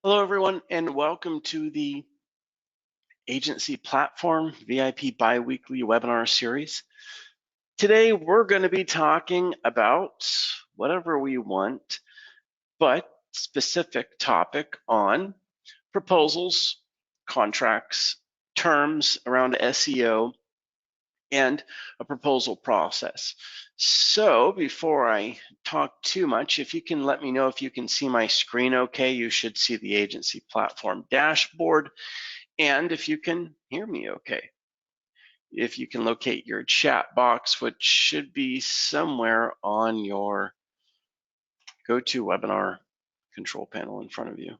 Hello, everyone, and welcome to the Agency Platform VIP Biweekly Webinar Series. Today, we're going to be talking about whatever we want, but specific topic on proposals, contracts, terms around SEO, and a proposal process. So before I talk too much, if you can let me know if you can see my screen okay, you should see the Agency Platform dashboard, and if you can hear me okay. If you can locate your chat box, which should be somewhere on your GoToWebinar control panel in front of you.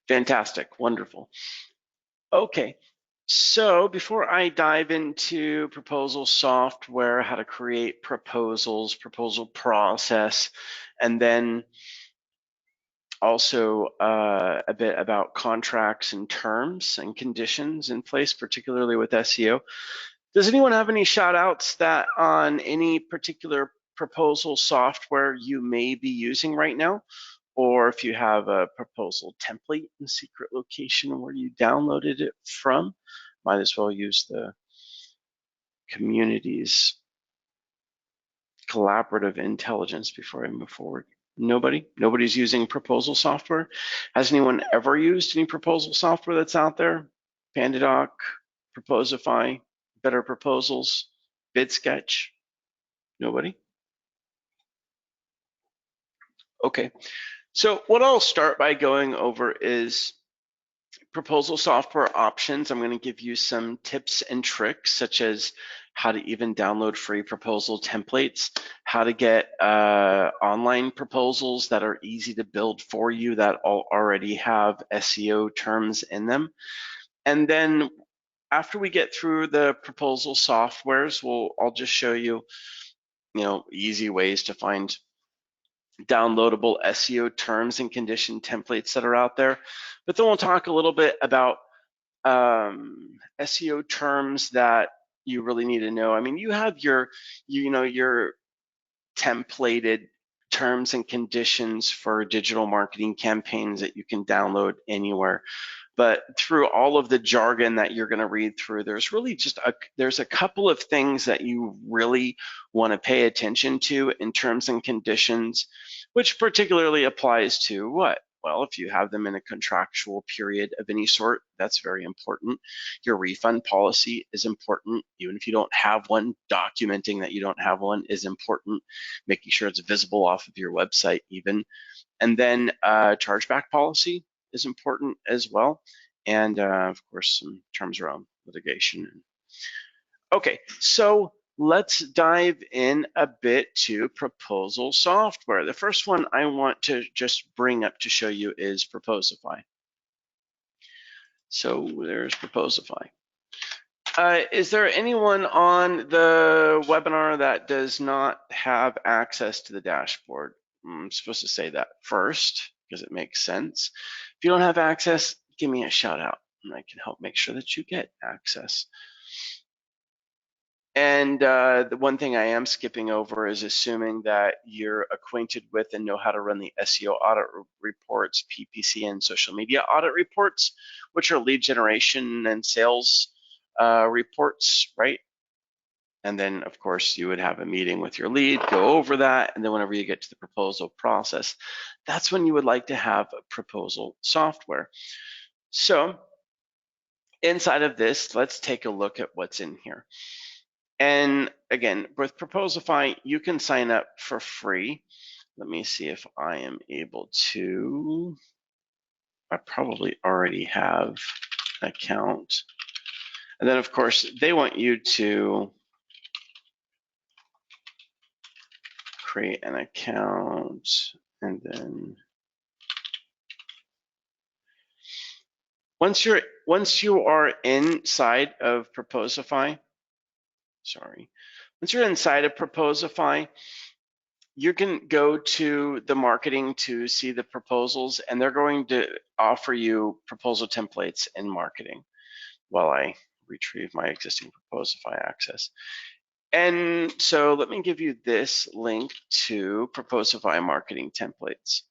Fantastic, wonderful. Okay, so before I dive into proposal software, how to create proposals, proposal process, and then also a bit about contracts and terms and conditions in place, particularly with SEO. Does anyone have any shout outs that on any particular proposal software you may be using right now? Or if you have a proposal template in secret location where you downloaded it from, might as well use the community's collaborative intelligence before I move forward. Nobody's using proposal software. Has anyone ever used any proposal software that's out there? PandaDoc, Proposify, Better Proposals, Bitsketch? Nobody? Okay, so what I'll start by going over is proposal software options. I'm going to give you some tips and tricks, such as how to even download free proposal templates, how to get online proposals that are easy to build for you that already have SEO terms in them. And then after we get through the proposal softwares, I'll just show you, easy ways to find downloadable SEO terms and condition templates that are out there. But then we'll talk a little bit about SEO terms that you really need to know. I mean, you have your templated terms and conditions for digital marketing campaigns that you can download anywhere. But through all of the jargon that you're going to read through, there's really just there's a couple of things that you really want to pay attention to in terms and conditions, which particularly applies to what? Well, if you have them in a contractual period of any sort, that's very important. Your refund policy is important. Even if you don't have one, documenting that you don't have one is important, making sure it's visible off of your website even. And then chargeback policy is important as well. And of course, some terms around litigation. Okay, so let's dive in a bit to proposal software. The first one I want to just bring up to show you is Proposify. So there's Proposify. Is there anyone on the webinar that does not have access to the dashboard? I'm supposed to say that first because it makes sense. If you don't have access, give me a shout out and I can help make sure that you get access. And the one thing I am skipping over is assuming that you're acquainted with and know how to run the SEO audit reports, PPC, and social media audit reports, which are lead generation and sales reports, right? And then, of course, you would have a meeting with your lead, go over that, and then whenever you get to the proposal process, that's when you would like to have a proposal software. So inside of this, let's take a look at what's in here. And again, with Proposify, you can sign up for free. Let me see if I am able to. I probably already have an account. And then, of course, they want you to create an account, and then once you are inside of Proposify, once you're inside of Proposify, you can go to the marketing to see the proposals, and they're going to offer you proposal templates in marketing while I retrieve my existing Proposify access. And so let me give you this link to Proposify marketing templates.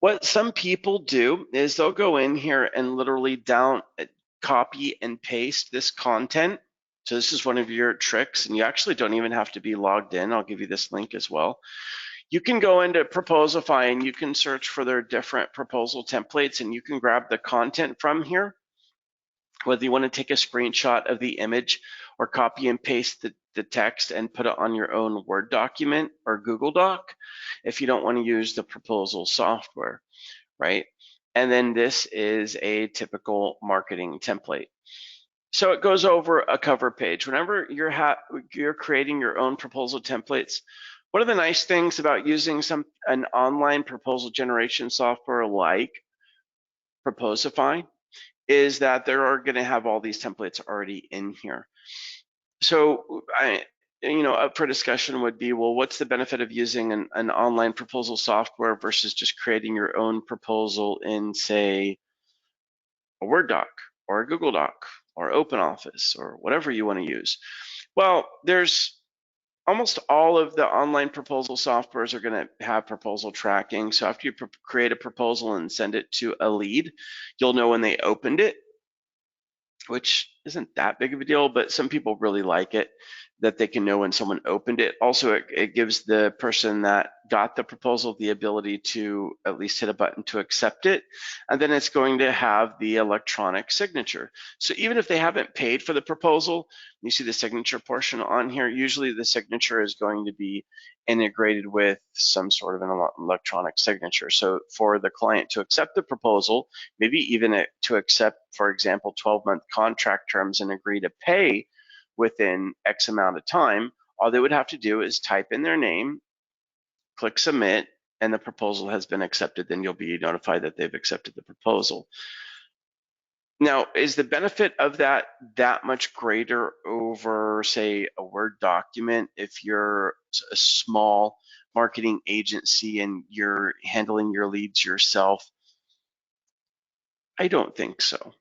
What some people do is they'll go in here and literally copy and paste this content. So this is one of your tricks, and you actually don't even have to be logged in. I'll give you this link as well. You can go into Proposify and you can search for their different proposal templates, and you can grab the content from here, whether you want to take a screenshot of the image or copy and paste the text and put it on your own Word document or Google Doc if you don't want to use the proposal software, right? And then this is a typical marketing template. So it goes over a cover page. Whenever you're creating your own proposal templates, one of the nice things about using an online proposal generation software like Proposify is that they're going to have all these templates already in here. So up for discussion would be, well, what's the benefit of using an online proposal software versus just creating your own proposal in, say, a Word doc or a Google Doc or OpenOffice or whatever you want to use? Well, there's almost all of the online proposal softwares are going to have proposal tracking. So after you create a proposal and send it to a lead, you'll know when they opened it, which isn't that big of a deal, but some people really like it, that they can know when someone opened it. Also, it gives the person that got the proposal the ability to at least hit a button to accept it. And then it's going to have the electronic signature. So even if they haven't paid for the proposal, you see the signature portion on here, usually the signature is going to be integrated with some sort of an electronic signature. So for the client to accept the proposal, maybe even to accept, for example, 12-month contract terms and agree to pay within X amount of time, all they would have to do is type in their name, click submit, and the proposal has been accepted. Then you'll be notified that they've accepted the proposal. Now, is the benefit of that much greater over, say, a Word document if you're a small marketing agency and you're handling your leads yourself? I don't think so.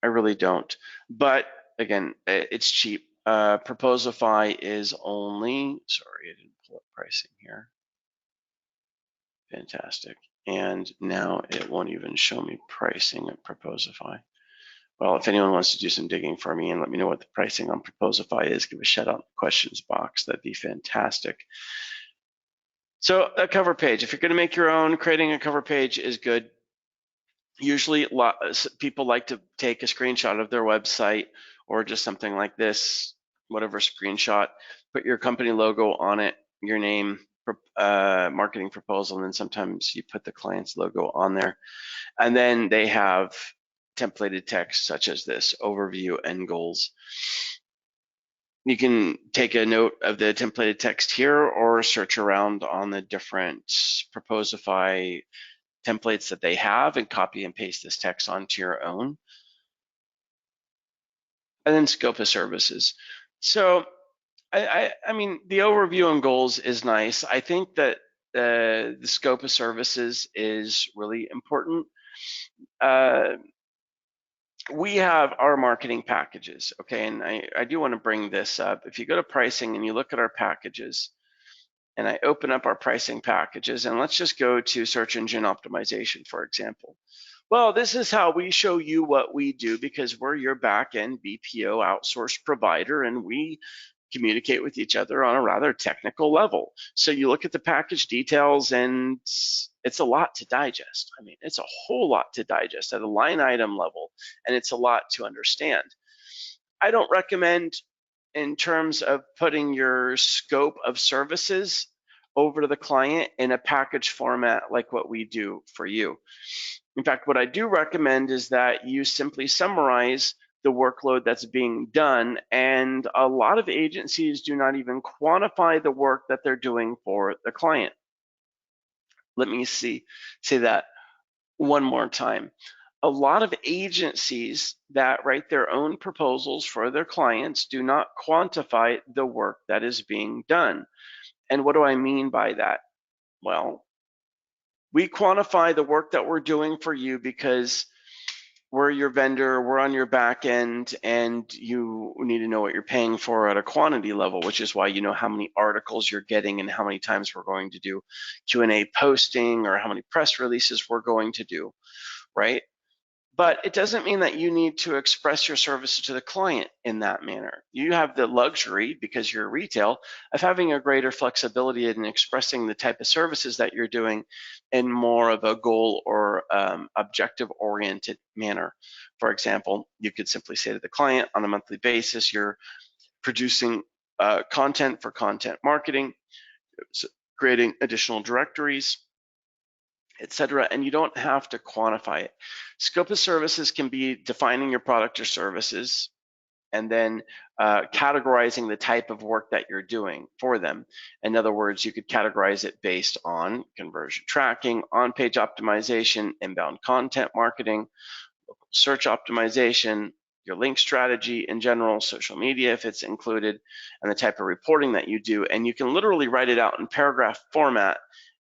I really don't. But again, it's cheap. Proposify is only, sorry, I didn't pull up pricing here. Fantastic. And now it won't even show me pricing at Proposify. Well, if anyone wants to do some digging for me and let me know what the pricing on Proposify is, give a shout out in the questions box. That'd be fantastic. So a cover page, if you're going to make your own, creating a cover page is good. Usually people like to take a screenshot of their website or just something like this, whatever screenshot, put your company logo on it, your name, marketing proposal, and then sometimes you put the client's logo on there. And then they have templated text such as this, overview and goals. You can take a note of the templated text here or search around on the different Proposify templates that they have and copy and paste this text onto your own. And then scope of services. So I mean, the overview and goals is nice. I think that the scope of services is really important. We have our marketing packages, okay? And I do want to bring this up. If you go to pricing and you look at our packages, and I open up our pricing packages, and let's just go to search engine optimization, for example. Well, this is how we show you what we do because we're your back-end BPO outsourced provider, and we communicate with each other on a rather technical level. So you look at the package details, and it's a lot to digest. I mean, it's a whole lot to digest at a line item level, and it's a lot to understand. I don't recommend, in terms of putting your scope of services over to the client in a package format like what we do for you. In fact, what I do recommend is that you simply summarize the workload that's being done, and a lot of agencies do not even quantify the work that they're doing for the client. Let me say that one more time. a lot of agencies that write their own proposals for their clients do not quantify the work that is being done. And what do I mean by that? Well, we quantify the work that we're doing for you because we're your vendor, we're on your back end, and you need to know what you're paying for at a quantity level, which is why you know how many articles you're getting and how many times we're going to do Q&A posting or how many press releases we're going to do, right? But it doesn't mean that you need to express your services to the client in that manner. You have the luxury, because you're retail, of having a greater flexibility in expressing the type of services that you're doing in more of a goal or objective-oriented manner. For example, you could simply say to the client on a monthly basis, you're producing content for content marketing, creating additional directories, etc., and you don't have to quantify it. Scope of services can be defining your product or services and then categorizing the type of work that you're doing for them. In other words, you could categorize it based on conversion tracking, on-page optimization, inbound content marketing, search optimization, your link strategy in general, social media if it's included, and the type of reporting that you do. And you can literally write it out in paragraph format,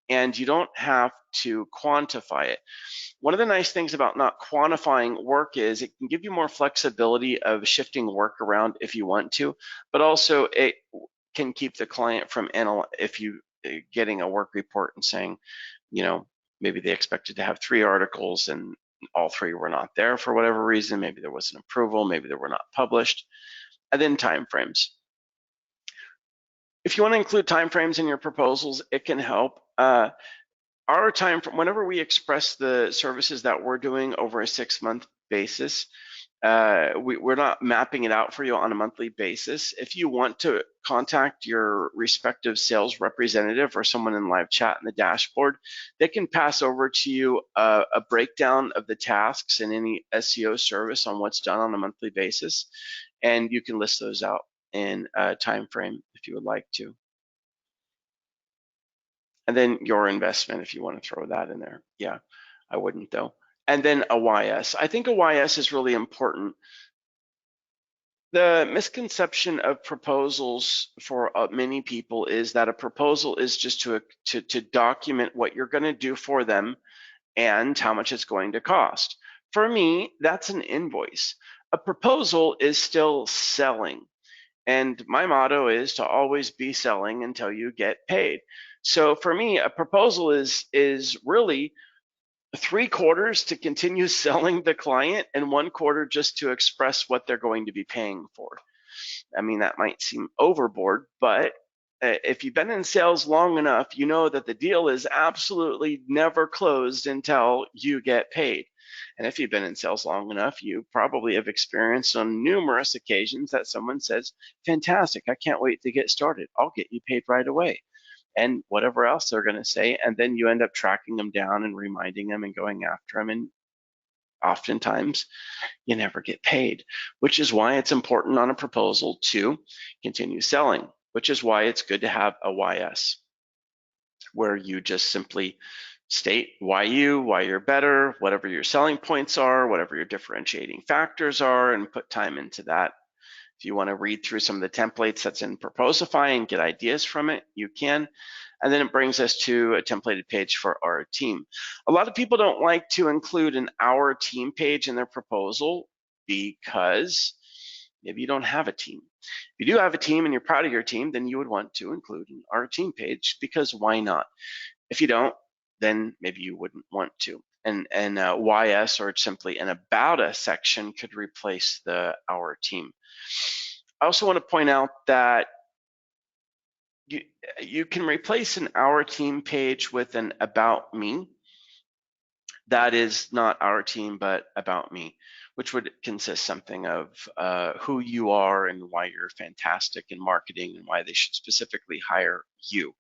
and you don't have to quantify it. One of the nice things about not quantifying work is it can give you more flexibility of shifting work around if you want to, but also it can keep the client from if you getting a work report and saying, you know, maybe they expected to have 3 articles and all 3 were not there for whatever reason. Maybe there was an approval, maybe they were not published. And then timeframes. If you want to include timeframes in your proposals, it can help. Our time, whenever we express the services that we're doing over a 6-month basis, we're not mapping it out for you on a monthly basis. If you want to contact your respective sales representative or someone in live chat in the dashboard, they can pass over to you a breakdown of the tasks in any SEO service on what's done on a monthly basis, and you can list those out in a time frame if you would like to. And then your investment, if you want to throw that in there. Yeah, I wouldn't though. And then a YS. I think a YS is really important. The misconception of proposals for many people is that a proposal is just to document what you're going to do for them and how much it's going to cost. For me, that's an invoice. A proposal is still selling. And my motto is to always be selling until you get paid. So for me, a proposal is really 3 quarters to continue selling the client and 1 quarter just to express what they're going to be paying for. I mean, that might seem overboard, but if you've been in sales long enough, you know that the deal is absolutely never closed until you get paid. And if you've been in sales long enough, you probably have experienced on numerous occasions that someone says, fantastic, I can't wait to get started. I'll get you paid right away. And whatever else they're going to say. And then you end up tracking them down and reminding them and going after them. And oftentimes you never get paid, which is why it's important on a proposal to continue selling, which is why it's good to have a YS, where you just simply state why you're better, whatever your selling points are, whatever your differentiating factors are, and put time into that. If you want to read through some of the templates that's in Proposify and get ideas from it, you can. And then it brings us to a templated page for our team. A lot of people don't like to include an our team page in their proposal because maybe you don't have a team. If you do have a team and you're proud of your team, then you would want to include an our team page, because why not? If you don't, then maybe you wouldn't want to. And YS or simply an about us section could replace the our team. I also want to point out that you can replace an our team page with an about me. That is not our team, but about me, which would consist something of who you are and why you're fantastic in marketing and why they should specifically hire you.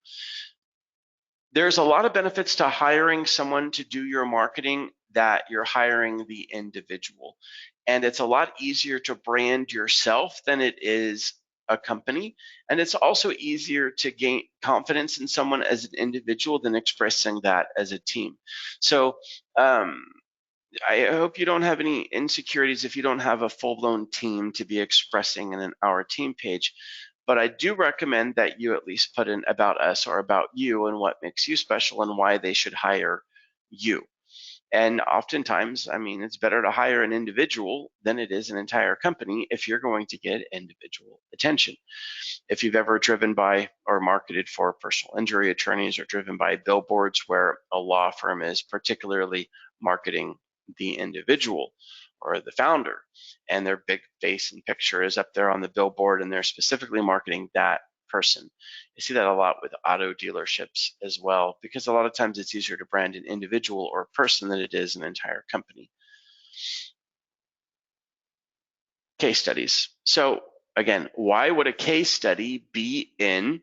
There's a lot of benefits to hiring someone to do your marketing that you're hiring the individual. And it's a lot easier to brand yourself than it is a company. And it's also easier to gain confidence in someone as an individual than expressing that as a team. So I hope you don't have any insecurities if you don't have a full-blown team to be expressing in our team page. But I do recommend that you at least put in about us or about you and what makes you special and why they should hire you. And oftentimes, I mean, it's better to hire an individual than it is an entire company if you're going to get individual attention. If you've ever driven by or marketed for personal injury attorneys or driven by billboards where a law firm is particularly marketing the individual or the founder, and their big face and picture is up there on the billboard and they're specifically marketing that person. I see that a lot with auto dealerships as well, because a lot of times it's easier to brand an individual or person than it is an entire company. Case studies. So again, why would a case study be in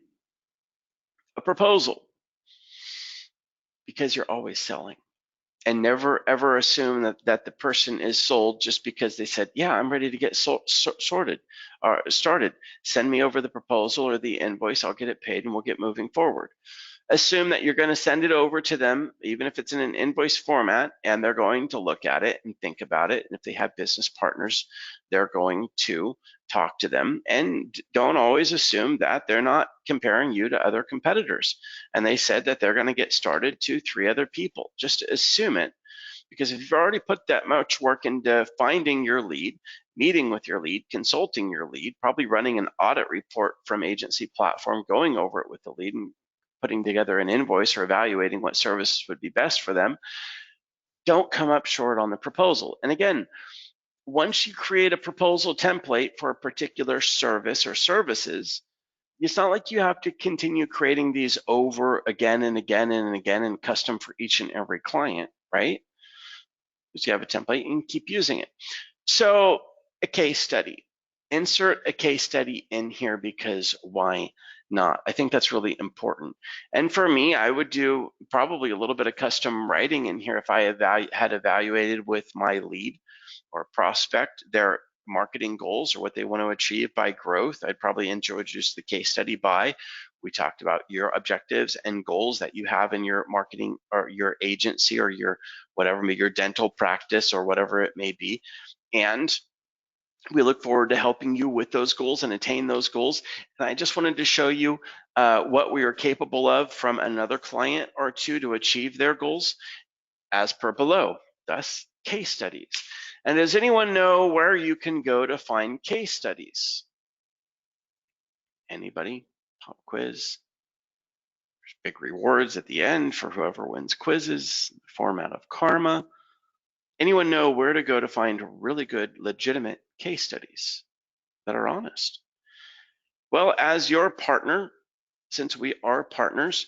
a proposal? Because you're always selling. And never ever assume that the person is sold just because they said, yeah, I'm ready to get sorted or started. Send me over the proposal or the invoice, I'll get it paid and we'll get moving forward. Assume that you're going to send it over to them, even if it's in an invoice format, and they're going to look at it and think about it. And if they have business partners, they're going to talk to them. And don't always assume that they're not comparing you to other competitors. And they said that they're going to get started to 3 other people. Just assume it, because if you've already put that much work into finding your lead, meeting with your lead, consulting your lead, probably running an audit report from agency platform, going over it with the lead and putting together an invoice or evaluating what services would be best for them, don't come up short on the proposal. And again, once you create a proposal template for a particular service or services, it's not like you have to continue creating these over again and again and again and custom for each and every client, right? Because you have a template and keep using it. So a case study. Insert a case study in here, because why not? I think that's really important. And for me, I would do probably a little bit of custom writing in here if I had evaluated with my lead or prospect their marketing goals or what they want to achieve by growth. I'd probably introduce the case study by, we talked about your objectives and goals that you have in your marketing or your agency or your whatever, maybe your dental practice or whatever it may be. And we look forward to helping you with those goals and attain those goals. And I just wanted to show you what we are capable of from another client or two to achieve their goals as per below, thus case studies. And does anyone know where you can go to find case studies? Anybody? Pop quiz. There's big rewards at the end for whoever wins quizzes, format of karma. Anyone know where to go to find really good, legitimate case studies that are honest? Well, as your partner, since we are partners,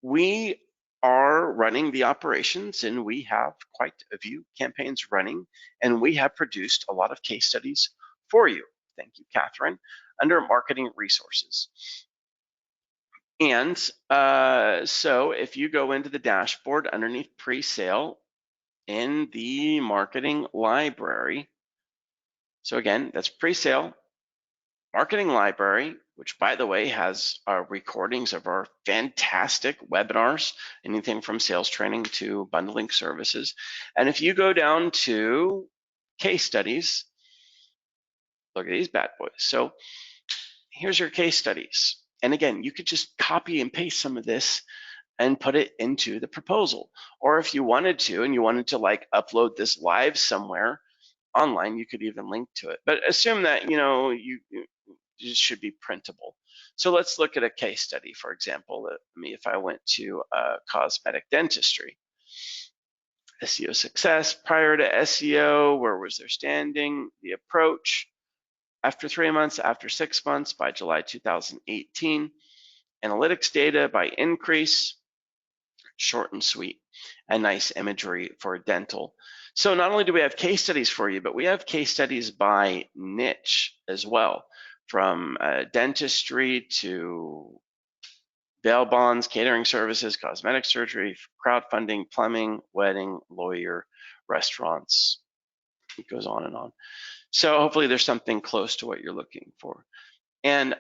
we are running the operations and we have quite a few campaigns running, and we have produced a lot of case studies for you. Thank you, Catherine, under marketing resources. And so if you go into the dashboard underneath pre-sale in the marketing library, so again, that's pre-sale, marketing library, which by the way has recordings of our fantastic webinars, anything from sales training to bundling services. And if you go down to case studies, look at these bad boys. So here's your case studies. And again, you could just copy and paste some of this and put it into the proposal. Or if you wanted to, and you wanted to like upload this live somewhere online, you could even link to it. But assume that, it should be printable. So let's look at a case study, for example. If I went to cosmetic dentistry, SEO success prior to SEO, where was their standing, the approach, after 3 months, after 6 months, by July 2018, analytics data by increase, short and sweet, and nice imagery for dental. So not only do we have case studies for you, but we have case studies by niche as well, from dentistry to bail bonds, catering services, cosmetic surgery, crowdfunding, plumbing, wedding, lawyer, restaurants. It goes on and on. So hopefully there's something close to what you're looking for. And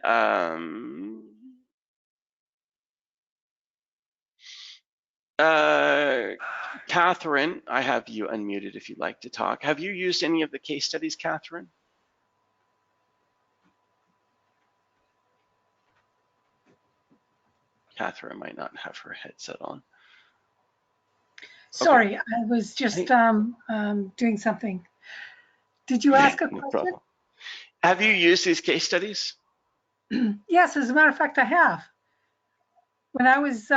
Catherine, I have you unmuted if you'd like to talk. Have you used any of the case studies, Catherine? Catherine might not have her headset on. Okay. Sorry, I was just Hey. doing something. Did you ask a No question? problem. Have you used these case studies? Yes, as a matter of fact, I have. When I was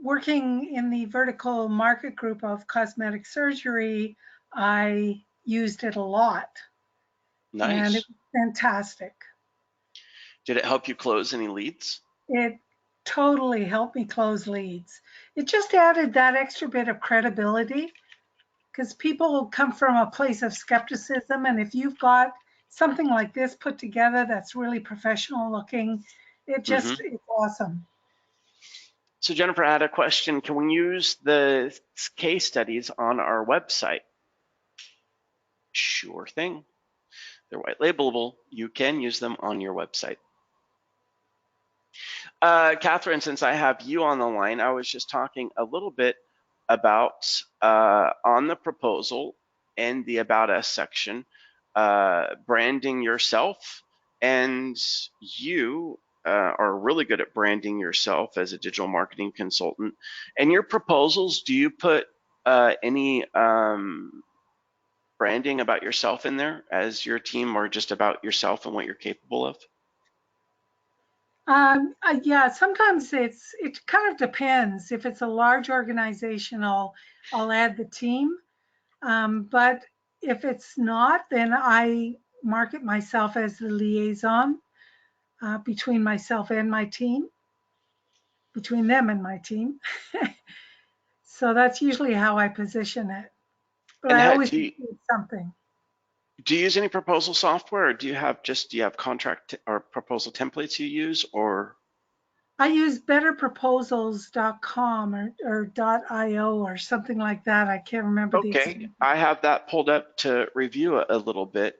working in the vertical market group of cosmetic surgery, I used it a lot, and it Nice. was fantastic. Did it help you close any leads? It totally helped me close leads. It just added that extra bit of credibility because people come from a place of skepticism. And if you've got something like this put together that's really professional looking, Mm-hmm. it's awesome. So Jennifer, I had a question. Can we use the case studies on our website? Sure thing. They're white labelable. You can use them on your website. Catherine, since I have you on the line, I was just talking a little bit about on the proposal and the About Us section, branding yourself, and you are really good at branding yourself as a digital marketing consultant. And your proposals, do you put any branding about yourself in there as your team, or just about yourself and what you're capable of? Yeah, sometimes it kind of depends. If it's a large organization, I'll add the team. But if it's not, then I market myself as the liaison between myself and my team, between them and my team. So that's usually how I position it. But And I how, always include something. do you use any proposal software, or do you have contract or proposal templates you use, or? I use betterproposals.com or .io or something like that. I can't remember the exact. Okay, I have that pulled up to review a little bit.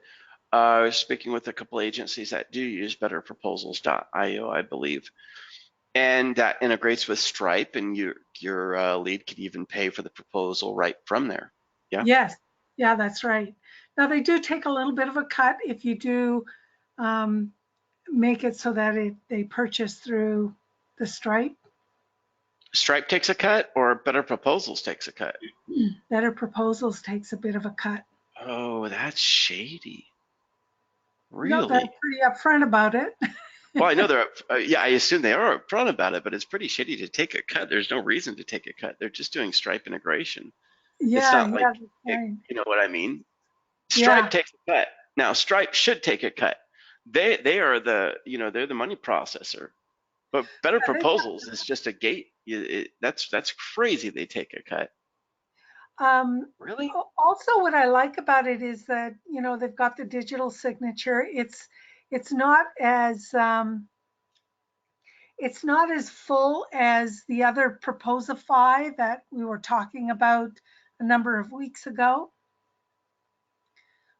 I was speaking with a couple agencies that do use betterproposals.io, I believe, and that integrates with Stripe, and your lead could even pay for the proposal right from there. Yeah. Yes, yeah, that's right. Now they do take a little bit of a cut if you do um, make it so that they purchase through the Stripe. Stripe takes a cut, or Better Proposals takes a cut? Better Proposals takes a bit of a cut. Oh, that's shady. No, they're Really? pretty upfront about it. Well, I know they're, yeah, I assume they are upfront about it, but it's pretty shitty to take a cut. There's no reason to take a cut. They're just doing Stripe integration. It's Yeah, not like, yeah, that's right. you know what I mean? Stripe Yeah, takes a cut. Now, Stripe should take a cut. They are the, they're the money processor. But Better I think Proposals is just a gate. That's crazy. They take a cut. Really? also what I like about it is that they've got the digital signature. It's not as it's not as full as the other Proposify that we were talking about a number of weeks ago,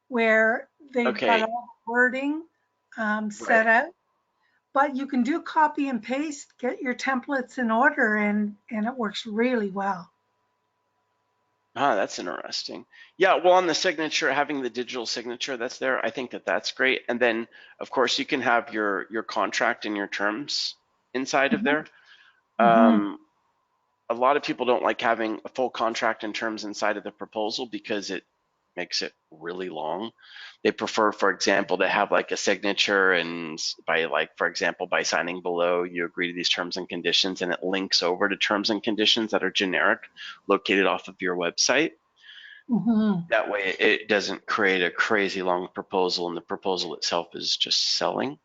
where they've got Okay. all the wording set Right. out. But you can do copy and paste, get your templates in order, and it works really well. Ah, that's interesting. Yeah, well, on the signature, having the digital signature that's there, I think that that's great. And then, of course, you can have your contract and your terms inside of there. Mm-hmm. Um, a lot of people don't like having a full contract and terms inside of the proposal because it makes it really long. They prefer, for example, to have like a signature, and by like, for example, by signing below, you agree to these terms and conditions, and it links over to terms and conditions that are generic, located off of your website. Mm-hmm. That way it doesn't create a crazy long proposal, and the proposal itself is just selling.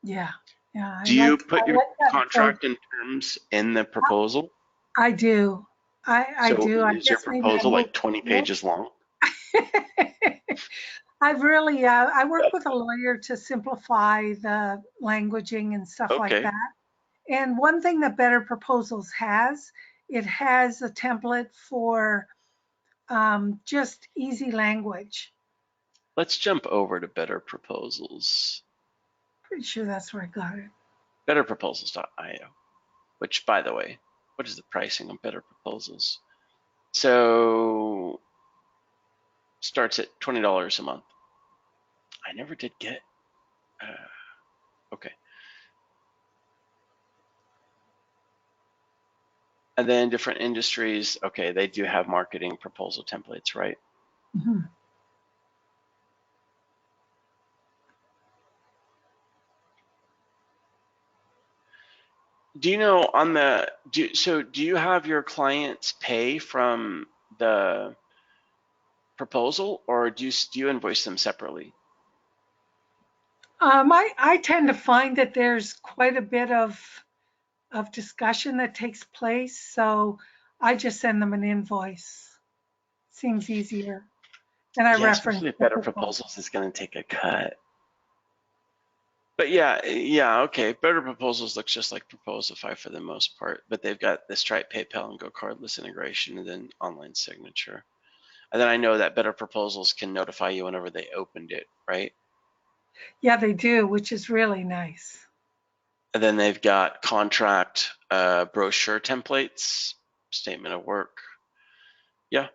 Yeah, yeah, Do you I put your like that approach. contract and terms in the proposal? I do. I So do. I is your guess maybe I'm proposal like 20 overdoing pages long? it. I've really, I work with a lawyer to simplify the languaging and stuff like Okay, that. And one thing that Better Proposals has, it has a template for just easy language. let's jump over to Better Proposals. Pretty sure that's where I got it. Betterproposals.io, which, by the way, what is the pricing on Better Proposals? So starts at $20 a month. I never did get, okay. And then different industries, okay, they do have marketing proposal templates, right? Mhm. Do you know on the, do you have your clients pay from the proposal, or do you invoice them separately? I tend to find that there's quite a bit of discussion that takes place, so I just send them an invoice. Seems easier. And I Yeah, reference especially if the Better proposal. Proposals is going to take a cut. But yeah, okay. Better Proposals looks just like Proposify for the most part, but they've got the Stripe, PayPal, and Go Cardless integration, and then online signature. And then I know that Better Proposals can notify you whenever they opened it, right? Yeah, they do, which is really nice. And then they've got contract brochure templates, statement of work. Yeah,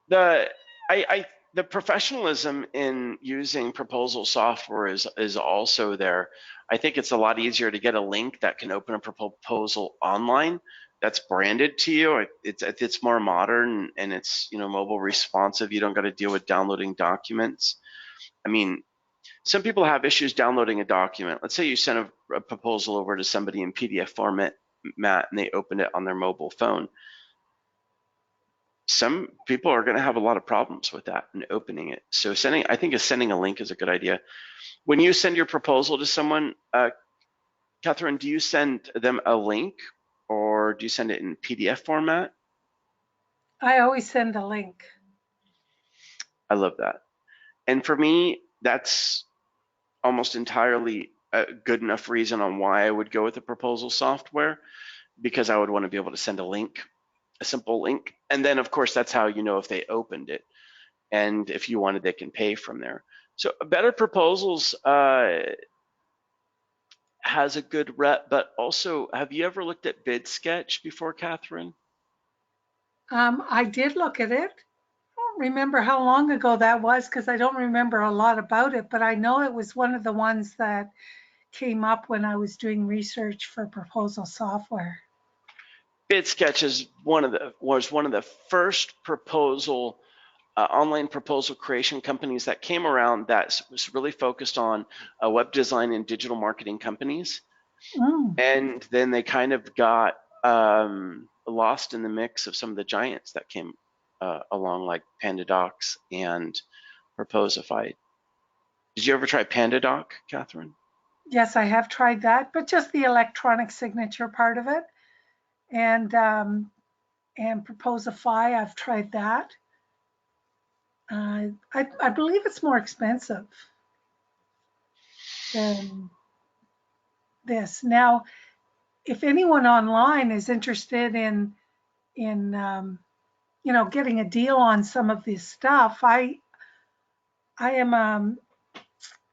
the I the professionalism in using proposal software is also there. I think it's a lot easier to get a link that can open a proposal online that's branded to you. It's more modern and it's mobile responsive. You don't got to deal with downloading documents. I mean, some people have issues downloading a document. Let's say you send a proposal over to somebody in PDF format, Matt, and they open it on their mobile phone. Some people are going to have a lot of problems with that and opening it. So I think sending a link is a good idea. When you send your proposal to someone, Catherine, do you send them a link or do you send it in PDF format? I always send a link. I love that. And for me, that's almost entirely a good enough reason on why I would go with the proposal software, because I would want to be able to send a link, a simple link. And then, of course, that's how you know if they opened it. And if you wanted, they can pay from there. So Better Proposals has a good rep, but also, have you ever looked at Bitsketch before, Catherine? I did look at it. I don't remember how long ago that was because I don't remember a lot about it, but I know it was one of the ones that came up when I was doing research for proposal software. Bitsketch was one of the first online proposal creation companies that came around that was really focused on web design and digital marketing companies. Mm. And then they kind of got lost in the mix of some of the giants that came along, like PandaDocs and Proposify. Did you ever try PandaDoc, Catherine? Yes, I have tried that, but just the electronic signature part of it. And Proposify, I've tried that. I believe it's more expensive than this. Now, if anyone online is interested in getting a deal on some of this stuff, I am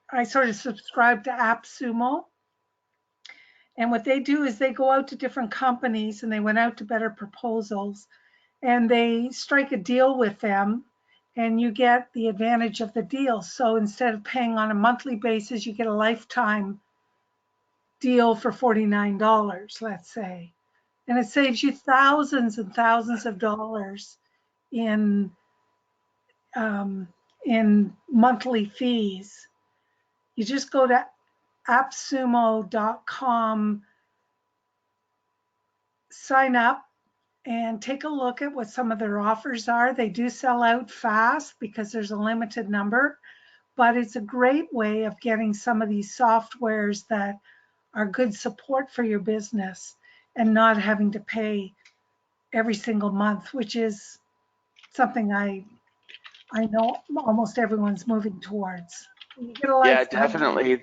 I sort of subscribe to AppSumo, and what they do is they go out to different companies and they went out to Better Proposals and they strike a deal with them and you get the advantage of the deal. So instead of paying on a monthly basis, you get a lifetime deal for $49, let's say. And it saves you thousands and thousands of dollars in um, in monthly fees. You just go to appsumo.com, sign up, and take a look at what some of their offers are. They do sell out fast because there's a limited number, but it's a great way of getting some of these softwares that are good support for your business and not having to pay every single month, which is something I know almost everyone's moving towards. You get a Yeah, lifetime. definitely.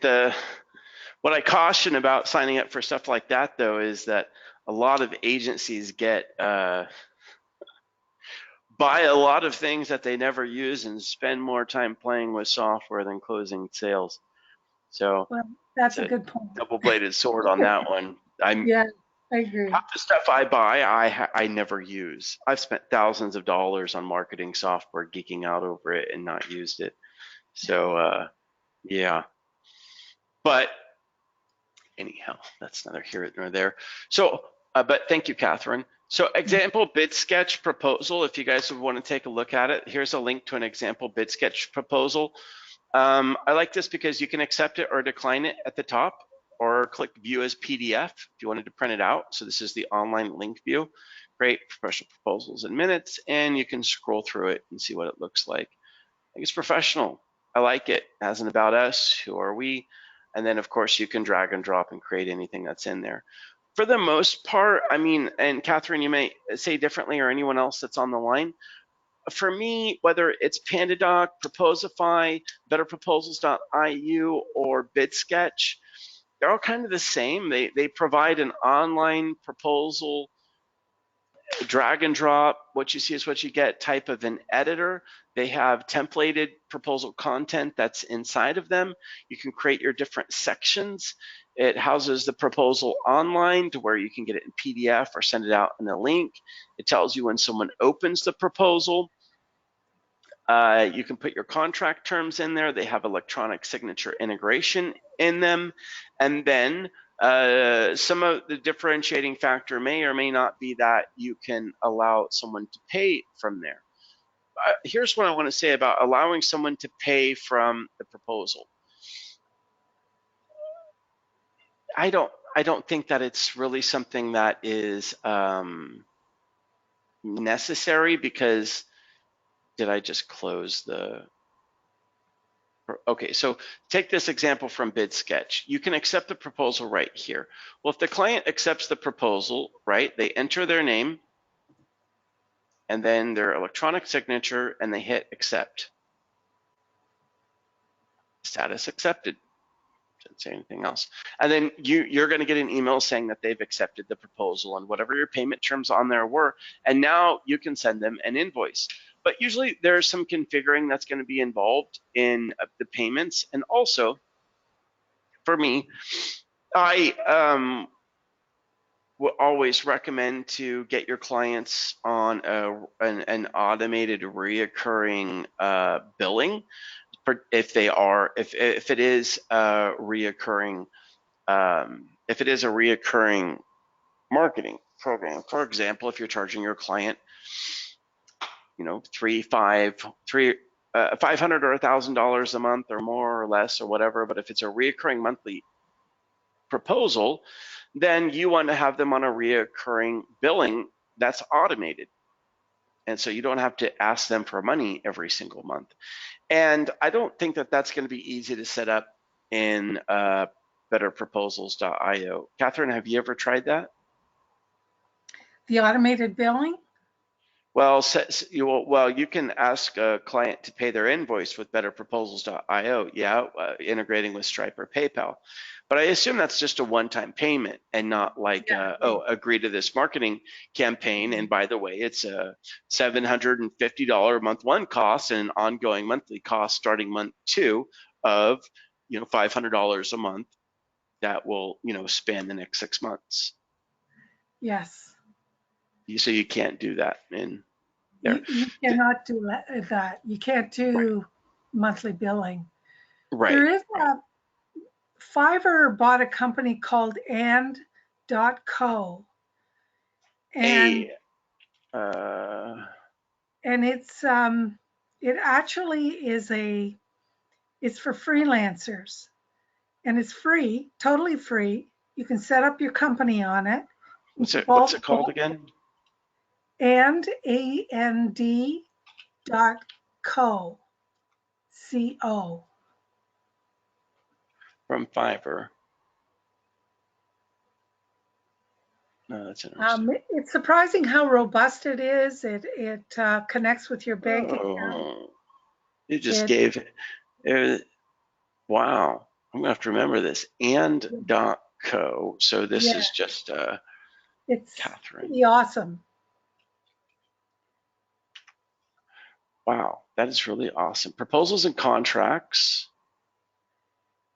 What I caution about signing up for stuff like that, though, is that a lot of agencies buy a lot of things that they never use and spend more time playing with software than closing sales. So Well, it's that's a a good point. double-bladed sword on that one. I'm Yeah. I agree. Half the stuff I buy, I never use. I've spent thousands of dollars on marketing software, geeking out over it, and not used it. So yeah, but anyhow, that's neither here nor there. So, but thank you, Catherine. So example bid sketch proposal, if you guys would want to take a look at it, here's a link to an example bid sketch proposal. I like this because you can accept it or decline it at the top, or click view as PDF if you wanted to print it out. So this is the online link view. Great professional proposals in minutes, and you can scroll through it and see what it looks like. I think it's professional. I like it. As an about us, who are we? And then of course you can drag and drop and create anything that's in there. For the most part, I mean, and Catherine, you may say differently, or anyone else that's on the line. For me, whether it's PandaDoc, Proposify, BetterProposals.iu, or Bitsketch, they're all kind of the same. They provide an online proposal drag and drop, what you see is what you get type of an editor. They have templated proposal content that's inside of them. You can create your different sections. It houses the proposal online to where you can get it in PDF or send it out in a link. It tells you when someone opens the proposal. You can put your contract terms in there. They have electronic signature integration in them. And then some of the differentiating factor may or may not be that you can allow someone to pay from there. Here's what I want to say about allowing someone to pay from the proposal. I don't think that it's really something that is necessary, because did I just close the? Okay, so take this example from Bitsketch. You can accept the proposal right here. Well, if the client accepts the proposal, right, they enter their name and then their electronic signature and they hit accept. Status accepted. Didn't say anything else. And then you're going to get an email saying that they've accepted the proposal and whatever your payment terms on there were. And now you can send them an invoice. But usually there's some configuring that's going to be involved in the payments. And also, for me, I would always recommend to get your clients on an automated reoccurring billing, if it is a reoccurring marketing program. For example, if you're charging your client, $500 or $1,000 a month or more or less or whatever, but if it's a reoccurring monthly proposal, then you want to have them on a reoccurring billing that's automated. And so you don't have to ask them for money every single month. And I don't think that that's going to be easy to set up in betterproposals.io. Catherine, have you ever tried that? The automated billing? Well, you can ask a client to pay their invoice with betterproposals.io, integrating with Stripe or PayPal. But I assume that's just a one-time payment and not like, agree to this marketing campaign. And by the way, it's a $750 month one cost and an ongoing monthly cost starting month two of, $500 a month that will, span the next 6 months. Yes. So you can't do that in there. You cannot do that. You can't do monthly billing. Right. There is Fiverr bought a company called and.co. And it's it actually is it's for freelancers, and it's free, totally free. You can set up your company on it. What's it called again? and.co. CO. From Fiverr. No, that's interesting. It's surprising how robust it is. It connects with your bank account. You just gave it. Wow. I'm going to have to remember this. And.co. So this is just it's Catherine. Pretty awesome. Wow. That is really awesome. Proposals and contracts.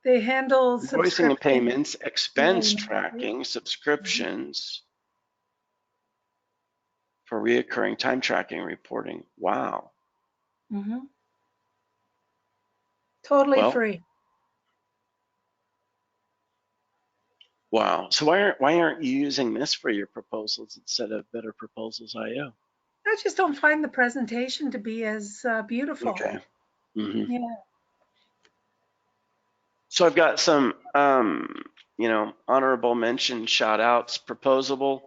They handle invoicing and payments, expense tracking, subscriptions. for reoccurring time tracking reporting. Wow. Mm-hmm. Totally Well, free. wow. So why aren't you using this for your proposals instead of Better Proposals IO? I just don't find the presentation to be as beautiful. Okay. Hmm. Yeah. So I've got some, honorable mention shout outs, proposable.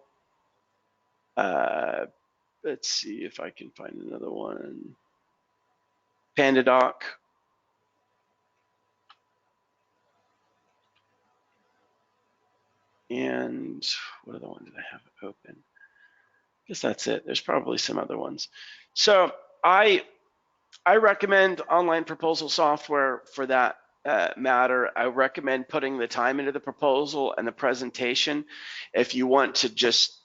Uh, let's see if I can find another one. PandaDoc. And what other one did I have open? I guess that's it. There's probably some other ones. So I recommend online proposal software for that matter. I recommend putting the time into the proposal and the presentation. If you want to just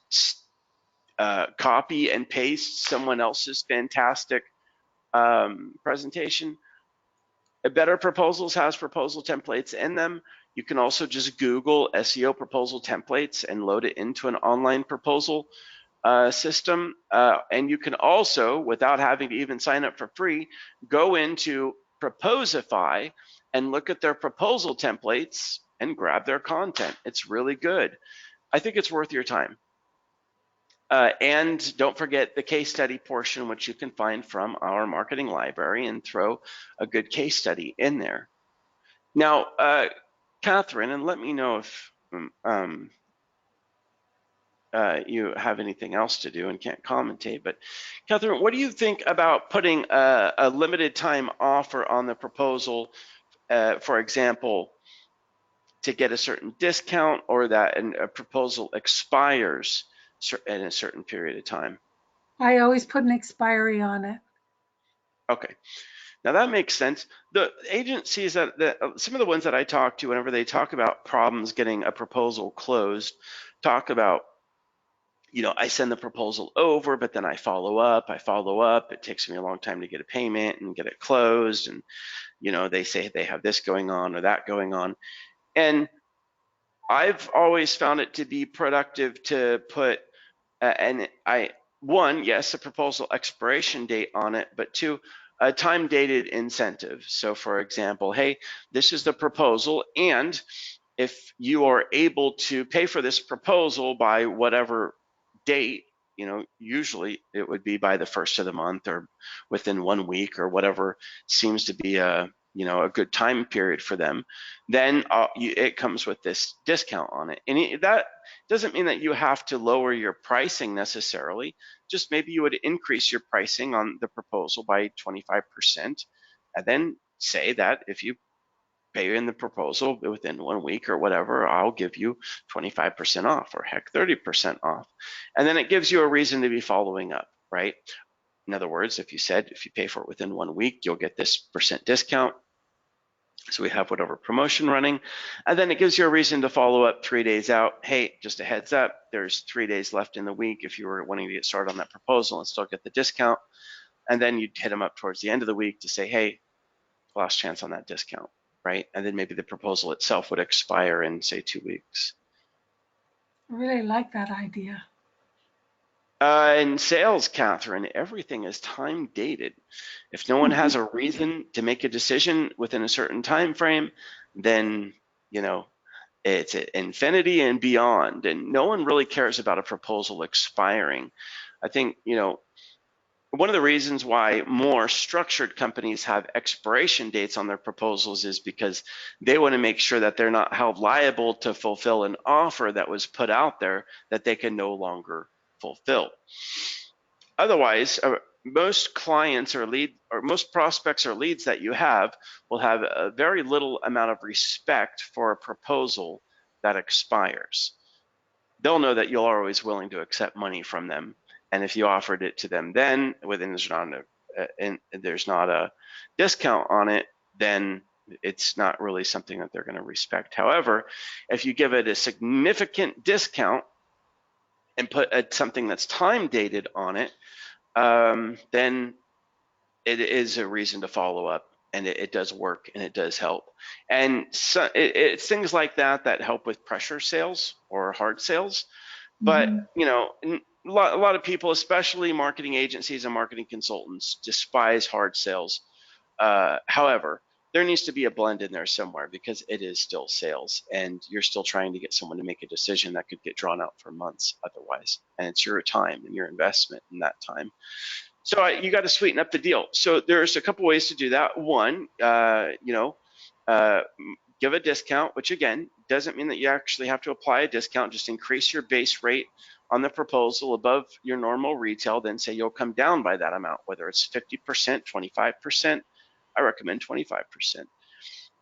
copy and paste someone else's fantastic presentation, a Better Proposals has proposal templates in them. You can also just Google SEO proposal templates and load it into an online proposal system. And you can also, without having to even sign up for free, go into Proposify and look at their proposal templates and grab their content. It's really good. I think it's worth your time. And don't forget the case study portion, which you can find from our marketing library, and throw a good case study in there. Now, Catherine, and let me know if you have anything else to do and can't commentate, but Catherine, what do you think about putting a limited time offer on the proposal, for example, to get a certain discount, or that a proposal expires in a certain period of time? I always put an expiry on it. Okay. Now that makes sense. The agencies that some of the ones that I talk to, whenever they talk about problems getting a proposal closed, talk about, I send the proposal over, but then I follow up. It takes me a long time to get a payment and get it closed. And, they say they have this going on or that going on. And I've always found it to be productive to put, one, yes, a proposal expiration date on it, but two, a time dated incentive. So for example, hey, this is the proposal, and if you are able to pay for this proposal by whatever date, usually it would be by the first of the month or within 1 week or whatever seems to be a good time period for them, then it comes with this discount on it. And that doesn't mean that you have to lower your pricing necessarily. Just maybe you would increase your pricing on the proposal by 25%, and then say that if you pay in the proposal within 1 week or whatever, I'll give you 25% off, or heck, 30% off. And then it gives you a reason to be following up, right? In other words, if you pay for it within 1 week, you'll get this percent discount. So we have whatever promotion running, and then it gives you a reason to follow up 3 days out. Hey, just a heads up, there's 3 days left in the week if you were wanting to get started on that proposal and still get the discount. And then you'd hit them up towards the end of the week to say, hey, last chance on that discount, right? And then maybe the proposal itself would expire in, say, 2 weeks. I really like that idea. In sales, Catherine, everything is time dated. If no one has a reason to make a decision within a certain time frame, then it's infinity and beyond, and no one really cares about a proposal expiring. I think one of the reasons why more structured companies have expiration dates on their proposals is because they want to make sure that they're not held liable to fulfill an offer that was put out there that they can no longer fulfill. Otherwise, most clients or most prospects or leads that you have will have a very little amount of respect for a proposal that expires. They'll know that you're always willing to accept money from them, and if you offered it to them then, there's not a discount on it, then it's not really something that they're going to respect. However, if you give it a significant discount and put something that's time dated on it, then it is a reason to follow up, and it does work and it does help. And so it's things like that help with pressure sales or hard sales. But Mhm. a lot of people, especially marketing agencies and marketing consultants, despise hard sales. However, there needs to be a blend in there somewhere because it is still sales and you're still trying to get someone to make a decision that could get drawn out for months otherwise. And it's your time and your investment in that time. So you got to sweeten up the deal. So there's a couple ways to do that. One, uh, give a discount, which again doesn't mean that you actually have to apply a discount. Just increase your base rate on the proposal above your normal retail. Then say you'll come down by that amount, whether it's 50%, 25%. I recommend 25%.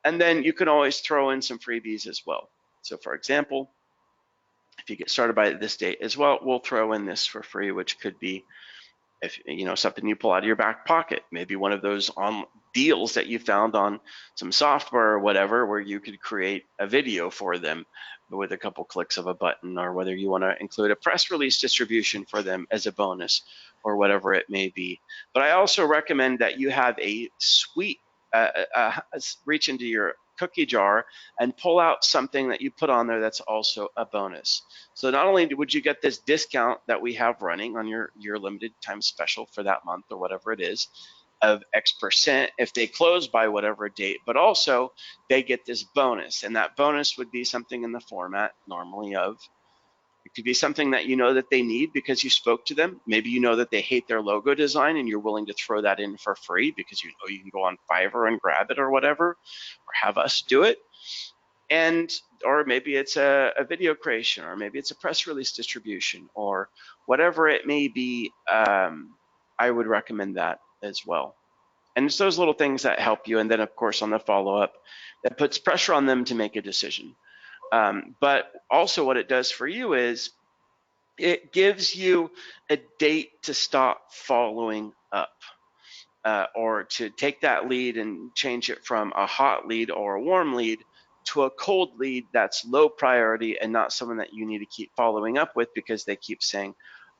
And then you can always throw in some freebies as well. So for example, if you get started by this date as well, we'll throw in this for free, which could be if something you pull out of your back pocket, maybe one of those on deals that you found on some software or whatever, where you could create a video for them with a couple clicks of a button, or whether you want to include a press release distribution for them as a bonus or whatever it may be. But I also recommend that you have a suite, reach into your cookie jar and pull out something that you put on there that's also a bonus. So not only would you get this discount that we have running on your limited time special for that month or whatever it is of X% if they close by whatever date, but also they get this bonus. And that bonus would be something in the format normally of, it could be something that you know that they need because you spoke to them. Maybe you know that they hate their logo design and you're willing to throw that in for free because you know you can go on Fiverr and grab it or whatever, or have us do it. And or maybe it's a video creation, or maybe it's a press release distribution, or whatever it may be. I would recommend that as well. And it's those little things that help you. And then of course on the follow-up, that puts pressure on them to make a decision. But also what it does for you is it gives you a date to stop following up. Or to take that lead and change it from a hot lead or a warm lead to a cold lead that's low priority and not someone that you need to keep following up with because they keep saying,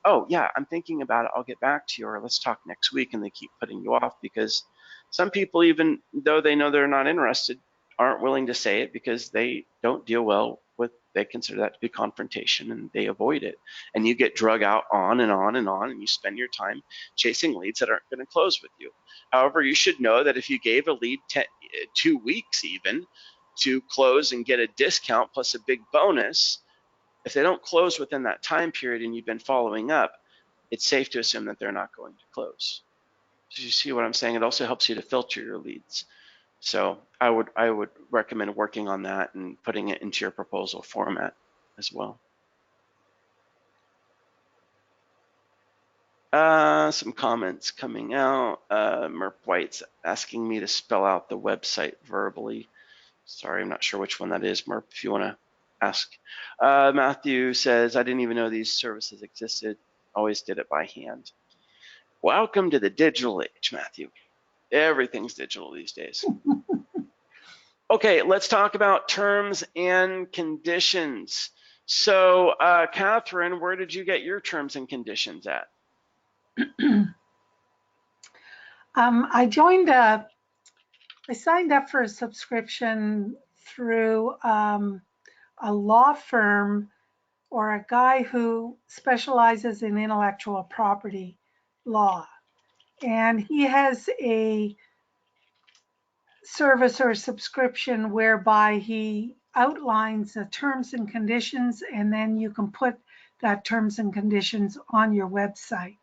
oh yeah, I'm thinking about it, I'll get back to you, or let's talk next week, and they keep putting you off because some people, even though they know they're not interested, aren't willing to say it because they don't deal well with, they consider that to be confrontation and they avoid it. And you get drug out on and on and on, and you spend your time chasing leads that aren't going to close with you. However, you should know that if you gave a lead 2 weeks even to close and get a discount plus a big bonus, if they don't close within that time period and you've been following up, it's safe to assume that they're not going to close. So you see what I'm saying? It also helps you to filter your leads. So I would recommend working on that and putting it into your proposal format as well. Some comments coming out. Merp White's asking me to spell out the website verbally. Sorry, I'm not sure which one that is, Merp, if you want to ask. Matthew says, I didn't even know these services existed. Always did it by hand. Welcome to the digital age, Matthew. Everything's digital these days. Okay, let's talk about terms and conditions. So, Catherine, where did you get your terms and conditions at? I signed up for a subscription through a law firm or a guy who specializes in intellectual property law. And he has a service or subscription whereby he outlines the terms and conditions, and then you can put that terms and conditions on your website.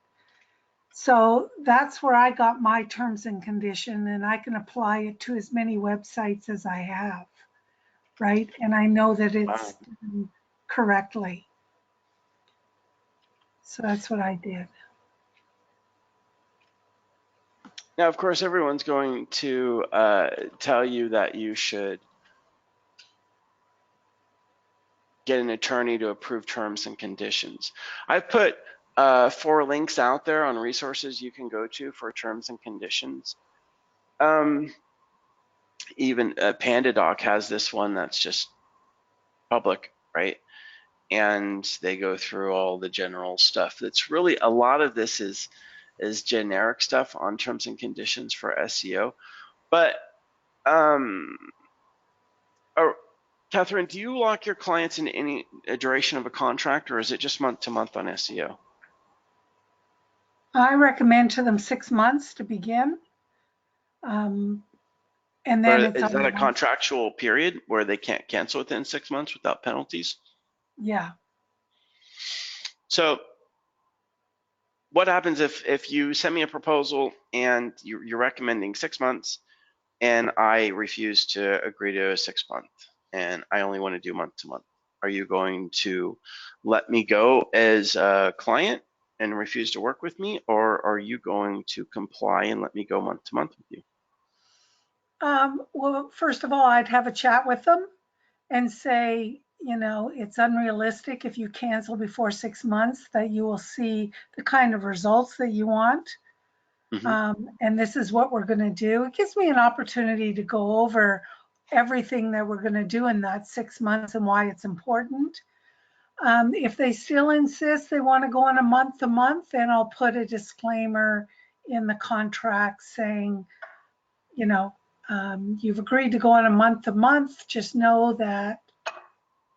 So that's where I got my terms and condition, and I can apply it to as many websites as I have, right? And I know that it's done correctly. So that's what I did. Now, of course, everyone's going to tell you that you should get an attorney to approve terms and conditions. I've put 4 links out there on resources you can go to for terms and conditions. Even PandaDoc has this one that's just public, right? And they go through all the general stuff. That's really, a lot of this is generic stuff on terms and conditions for SEO. But Catherine, do you lock your clients in any duration of a contract, or is it just month to month on SEO? I recommend to them 6 months to begin. Um, and then But it's is on that a a month. contractual period where they can't cancel within 6 months without penalties? Yeah. So what happens if you send me a proposal and you're recommending 6 months and I refuse to agree to a 6 month and I only want to do month to month? Are you going to let me go as a client and refuse to work with me, or are you going to comply and let me go month to month with you? Well, first of all, I'd have a chat with them and say, it's unrealistic if you cancel before 6 months that you will see the kind of results that you want. Hmm. And this is what we're going to do. It gives me an opportunity to go over everything that we're going to do in that 6 months and why it's important. If they still insist they want to go on a month to month, then I'll put a disclaimer in the contract saying, you know, you've agreed to go on a month to month, just know that,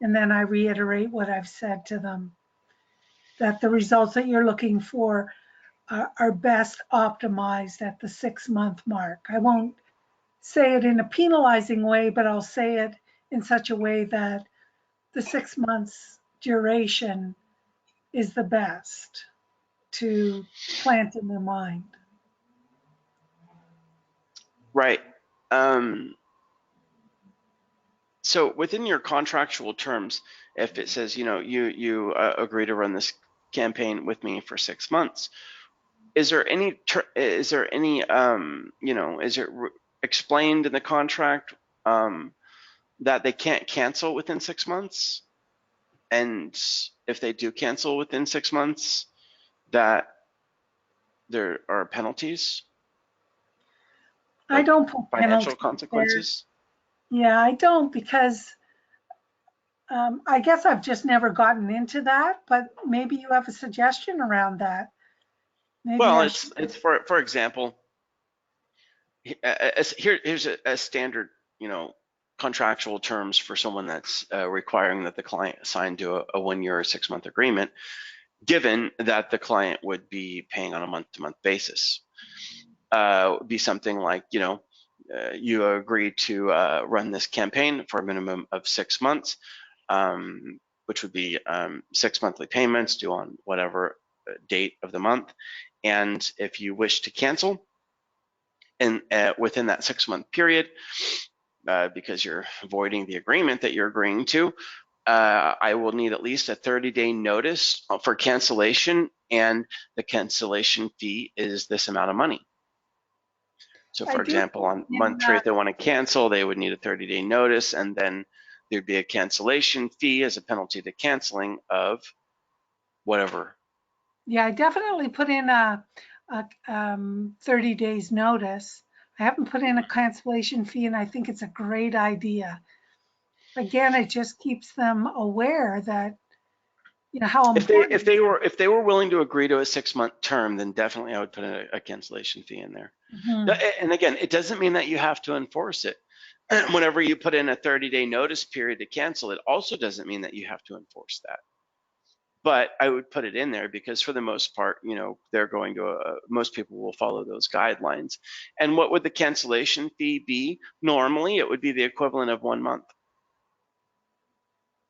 and then I reiterate what I've said to them, that the results that you're looking for are best optimized at the 6 month mark. I won't say it in a penalizing way, but I'll say it in such a way that the 6 months duration is the best to plant in their mind. Right. So within your contractual terms, if it says, you agree to run this campaign with me for 6 months, is there any is it explained in the contract that they can't cancel within 6 months? And if they do cancel within 6 months, that there are penalties, I like don't put financial penalties there. consequences? Yeah, I don't because I guess I've just never gotten into that, but maybe you have a suggestion around that. Maybe Well, I it's should. for example, here's a standard, contractual terms for someone that's requiring that the client sign to a 1 year or 6 month agreement, given that the client would be paying on a month to month basis. Would be something like, you agree to run this campaign for a minimum of 6 months, which would be 6 monthly payments due on whatever date of the month. And if you wish to cancel, and within that 6 month period, because you're voiding the agreement that you're agreeing to, I will need at least a 30-day notice for cancellation, and the cancellation fee is this amount of money. So I for do example, put on in month three, if they want to cancel, they would need a 30-day notice, and then there'd be a cancellation fee as a penalty to canceling of whatever. Yeah, I definitely put in a 30 days notice. I haven't put in a cancellation fee, and I think it's a great idea. Again, it just keeps them aware that, how If they important. if they were willing to agree to a 6 month term, then definitely I would put a cancellation fee in there. Mhm. And again, it doesn't mean that you have to enforce it. Whenever you put in a 30-day notice period to cancel, it also doesn't mean that you have to enforce that. But I would put it in there because for the most part, they're going to, most people will follow those guidelines. And what would the cancellation fee be? Normally, it would be the equivalent of 1 month.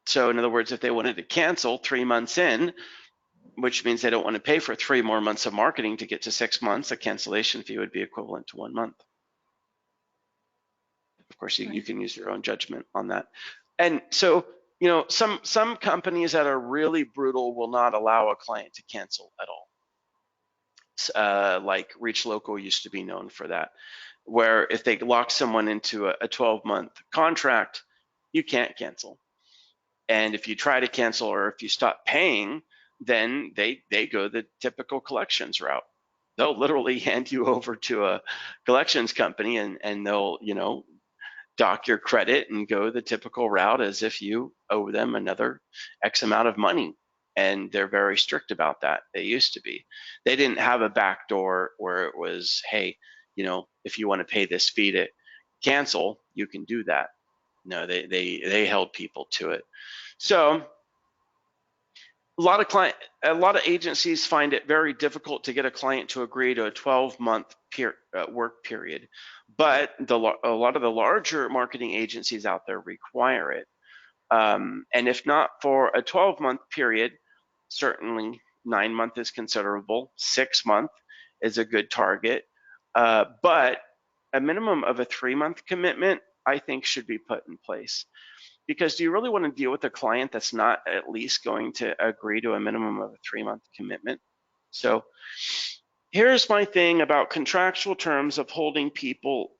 So in other words, if they wanted to cancel 3 months in, which means they don't want to pay for 3 more months of marketing to get to 6 months, a cancellation fee would be equivalent to 1 month. Of course, you Right. can use your own judgment on that. And so, some companies that are really brutal will not allow a client to cancel at all. Like Reach Local used to be known for that, where if they lock someone into a 12-month contract, you can't cancel. And if you try to cancel or if you stop paying, then they go the typical collections route. They'll literally hand you over to a collections company, and they'll, dock your credit and go the typical route as if you owe them another X amount of money. And they're very strict about that. They used to be. They didn't have a back door where it was, hey, if you want to pay this fee to cancel, you can do that. No, they held people to it. So a lot of agencies find it very difficult to get a client to agree to a 12-month work period, but a lot of the larger marketing agencies out there require it. And if not for a 12-month period, certainly 9-month is considerable. 6-month is a good target, but a minimum of a 3-month commitment, I think, should be put in place. Because do you really want to deal with a client that's not at least going to agree to a minimum of a 3-month commitment? So here's my thing about contractual terms of holding people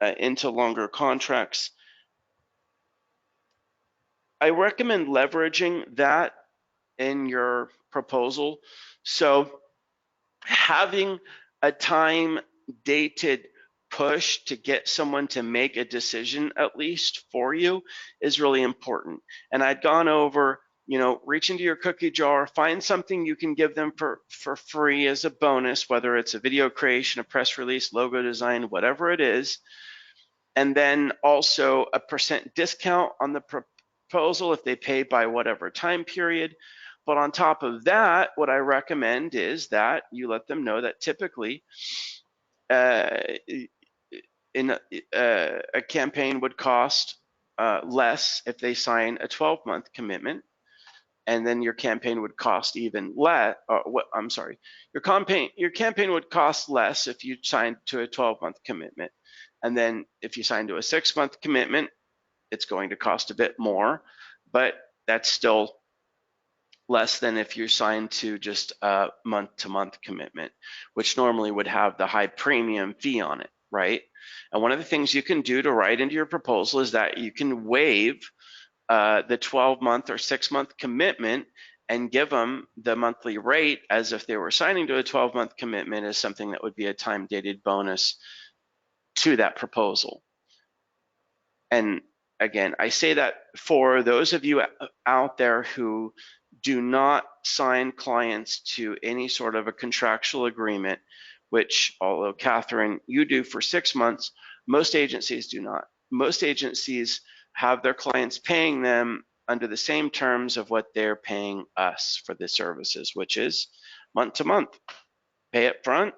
into longer contracts. I recommend leveraging that in your proposal. So having a time dated push to get someone to make a decision at least for you is really important. And I'd gone over, reach into your cookie jar, find something you can give them for free as a bonus, whether it's a video creation, a press release, logo design, whatever it is. And then also a % discount on the proposal if they pay by whatever time period. But on top of that, what I recommend is that you let them know that typically uh, a campaign would cost less if they sign a 12-month commitment, and then your campaign would cost even less. I'm sorry, your campaign would cost less if you signed to a 12-month commitment, and then if you sign to a 6-month commitment, it's going to cost a bit more, but that's still less than if you sign to just a month-to-month commitment, which normally would have the high premium fee on it, right? And one of the things you can do to write into your proposal is that you can waive the 12-month or 6-month commitment and give them the monthly rate as if they were signing to a 12-month commitment as something that would be a time-dated bonus to that proposal. And again, I say that for those of you out there who do not sign clients to any sort of a contractual agreement, which, although Catherine, you do for 6 months, most agencies do not. Most agencies have their clients paying them under the same terms of what they're paying us for the services, which is month to month. Pay up front,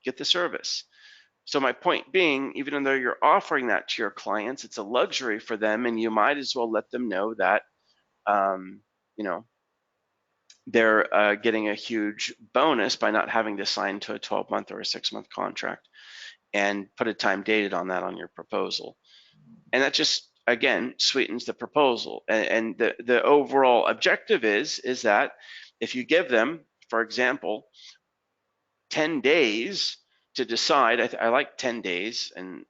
get the service. So my point being, even though you're offering that to your clients, it's a luxury for them, and you might as well let them know that, you know, they're getting a huge bonus by not having to sign to a 12-month or a 6-month contract, and put a time dated on that on your proposal. And that just, again, sweetens the proposal. And the overall objective is that if you give them, for example, 10 days to decide, I like 10 days, and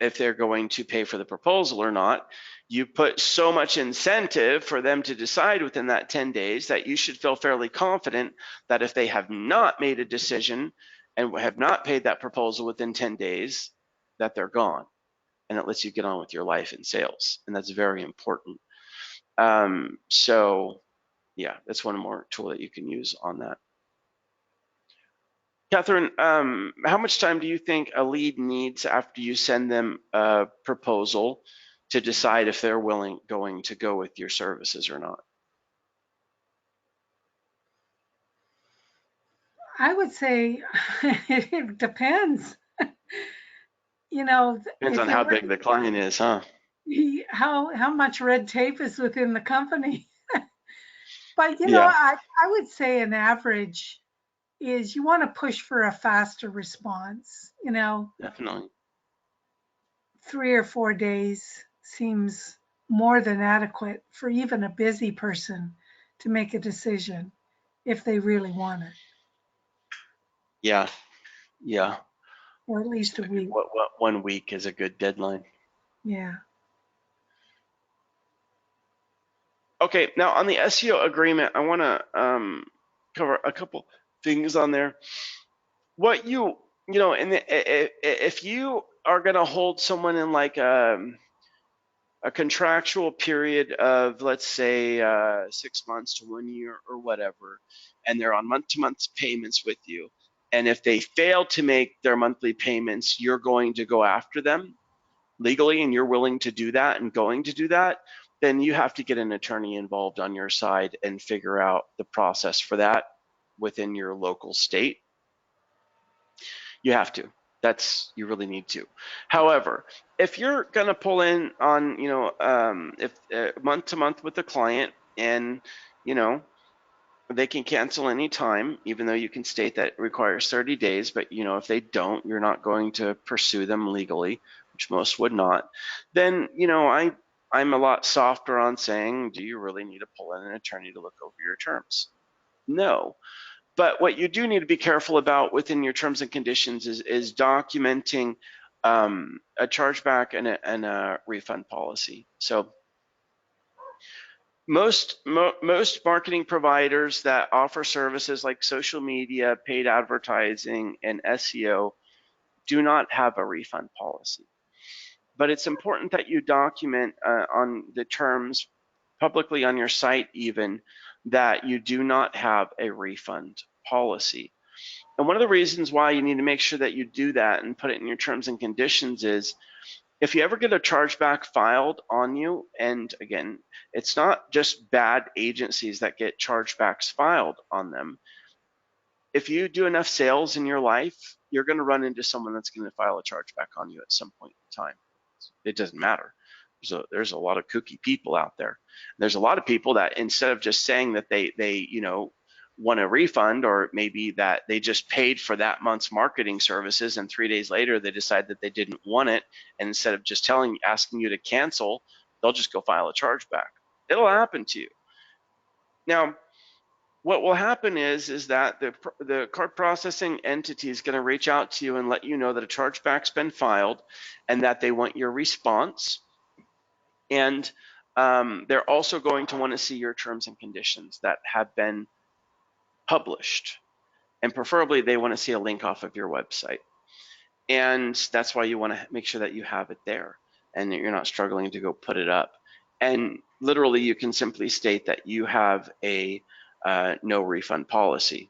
if they're going to pay for the proposal or not, you put so much incentive for them to decide within that 10 days that you should feel fairly confident that if they have not made a decision and have not paid that proposal within 10 days, that they're gone. And it lets you get on with your life in sales. And that's very important. So yeah, that's one more tool that you can use on that. Catherine, how much time do you think a lead needs after you send them a proposal to decide if they're going to go with your services or not? I would say it depends. Depends If on how big the client is, huh? how much red tape is within the company. But Yeah, I would say an average is you want to push for a faster response. definitely. 3 or 4 days seems more than adequate for even a busy person to make a decision if they really want it, Yeah, yeah. or at So least a maybe week. what 1 week is a good deadline. Yeah. Okay, now on the SEO agreement, I want to cover a couple things on there. What if you are going to hold someone in like a contractual period of, let's say, 6 months to 1 year or whatever, and they're on month-to-month payments with you, and if they fail to make their monthly payments, you're going to go after them legally, and you're willing to do that and going to do that, then you have to get an attorney involved on your side and figure out the process for that within your local state. You have to. You really need to. However, if you're going to pull in on, if month to month with the client, and they can cancel any time, even though you can state that it requires 30 days, but if they don't, you're not going to pursue them legally, which most would not, then I'm a lot softer on saying, do you really need to pull in an attorney to look over your terms? No. But what you do need to be careful about within your terms and conditions is documenting a chargeback and a refund policy. So most marketing providers that offer services like social media, paid advertising, and SEO do not have a refund policy. But it's important that you document on the terms publicly on your site even that you do not have a refund policy. And one of the reasons why you need to make sure that you do that and put it in your terms and conditions is if you ever get a chargeback filed on you, and again, it's not just bad agencies that get chargebacks filed on them. If you do enough sales in your life, you're going to run into someone that's going to file a chargeback on you at some point in time. It doesn't matter. There's a lot of kooky people out there. There's a lot of people that instead of just saying that they want a refund, or maybe that they just paid for that month's marketing services and 3 days later they decide that they didn't want it, and instead of just asking you to cancel, they'll just go file a chargeback. It'll happen to you. Now, what will happen is that the card processing entity is going to reach out to you and let you know that a chargeback's been filed and that they want your response. And they're also going to want to see your terms and conditions that have been published. And preferably, they want to see a link off of your website. And that's why you want to make sure that you have it there and that you're not struggling to go put it up. And literally, you can simply state that you have a no refund policy,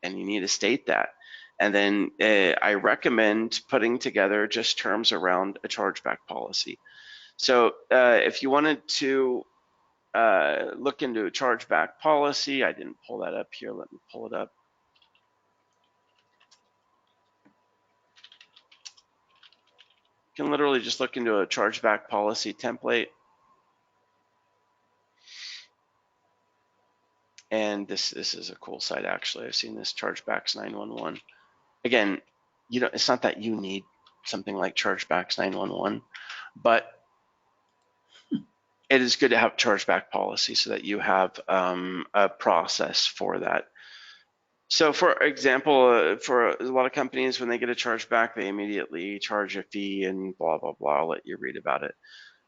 and you need to state that. And then I recommend putting together just terms around a chargeback policy. So if you wanted to look into a chargeback policy, I didn't pull that up here. Let me pull it up. You can literally just look into a chargeback policy template. And this is a cool site, actually. I've seen this, Chargebacks 911. Again, it's not that you need something like Chargebacks 911, but it is good to have chargeback policy so that you have a process for that. So for example, for a lot of companies, when they get a chargeback, they immediately charge a fee and blah, blah, blah. I'll let you read about it.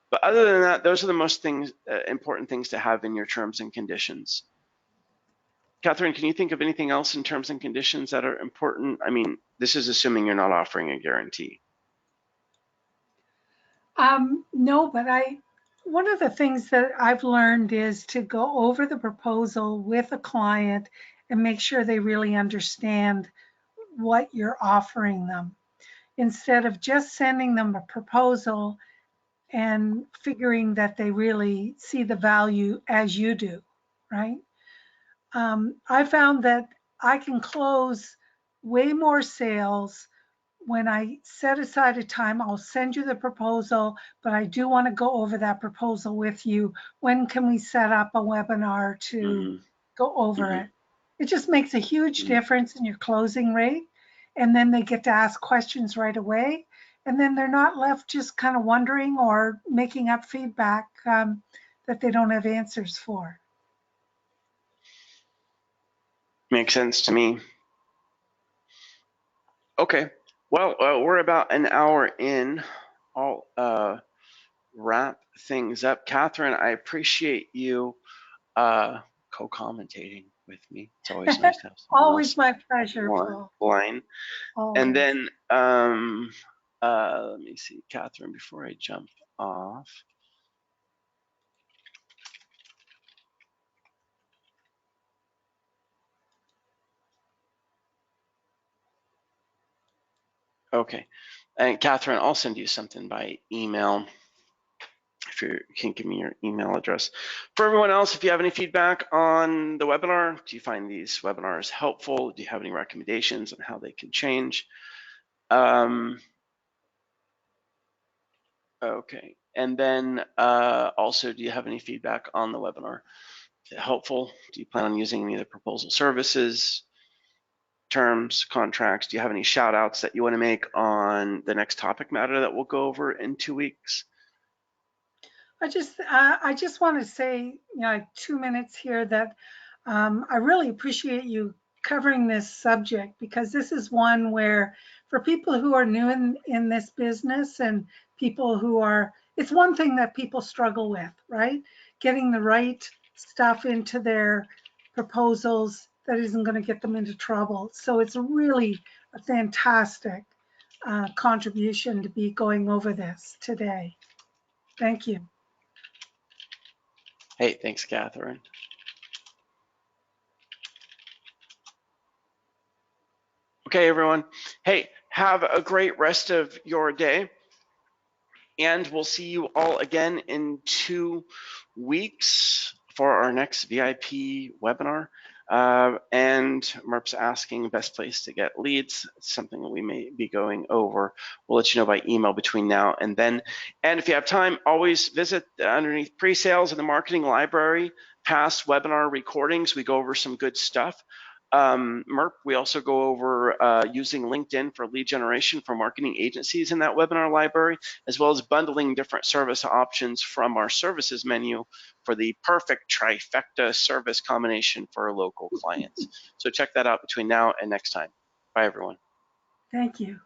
But other than that, those are the most important things to have in your terms and conditions. Catherine, can you think of anything else in terms and conditions that are important? I mean, this is assuming you're not offering a guarantee. No, but one of the things that I've learned is to go over the proposal with a client and make sure they really understand what you're offering them, instead of just sending them a proposal and figuring that they really see the value as you do, right? I found that I can close way more sales when I set aside a time. I'll send you the proposal, but I do want to go over that proposal with you. When can we set up a webinar to go over it? It just makes a huge difference in your closing rate. And then they get to ask questions right away. And then they're not left just kind of wondering or making up feedback that they don't have answers for. Makes sense to me. Okay, well, we're about an hour in. I'll wrap things up. Catherine, I appreciate you co-commentating with me. It's always nice to have someone Always else my pleasure, Paul. line. Always. And then let me see, Catherine, before I jump off. Okay, and Catherine, I'll send you something by email if you can give me your email address. For everyone else, if you have any feedback on the webinar, do you find these webinars helpful? Do you have any recommendations on how they can change? Okay, and then also, do you have any feedback on the webinar? Is it helpful? Do you plan on using any of the proposal services, terms, contracts? Do you have any shout outs that you want to make on the next topic matter that we'll go over in 2 weeks? I just want to say, 2 minutes here, that I really appreciate you covering this subject, because this is one where, for people who are new in this business, and people who are, it's one thing that people struggle with, right? Getting the right stuff into their proposals that isn't going to get them into trouble. So it's really a fantastic contribution to be going over this today. Thank you. Hey, thanks, Catherine. Okay, everyone. Hey, have a great rest of your day. And we'll see you all again in 2 weeks for our next VIP webinar. And Merp's asking best place to get leads. It's something that we may be going over. We'll let you know by email between now and then. And if you have time, always visit underneath pre-sales in the marketing library, past webinar recordings. We go over some good stuff. Merp, we also go over using LinkedIn for lead generation for marketing agencies in that webinar library, as well as bundling different service options from our services menu for the perfect trifecta service combination for local clients. So check that out between now and next time. Bye, everyone. Thank you.